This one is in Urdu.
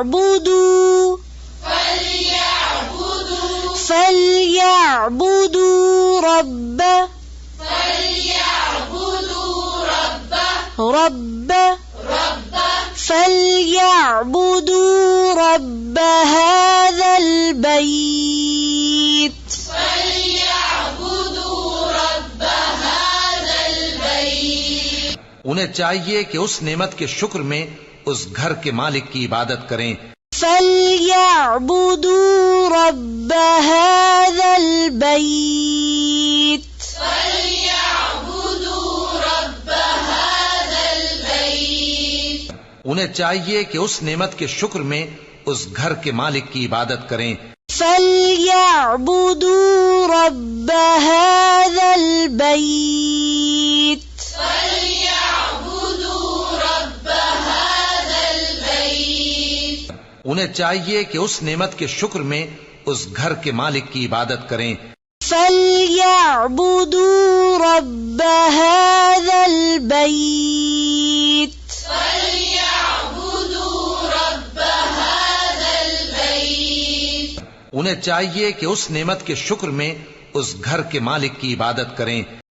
فليعبدوا فليعبدوا رب هذا البيت انہیں چاہیے کہ اس نعمت کے شکر میں اس گھر کے مالک کی عبادت کریں. فليعبدوا رب هذا البيت انہیں چاہیے کہ اس نعمت کے شکر میں اس گھر کے مالک کی عبادت کریں. فليعبدوا رب هذا البيت انہیں چاہیے کہ اس نعمت کے شکر میں اس گھر کے مالک کی عبادت کریں. فليعبدوا رب هذا البيت انہیں چاہیے کہ اس نعمت کے شکر میں اس گھر کے مالک کی عبادت کریں.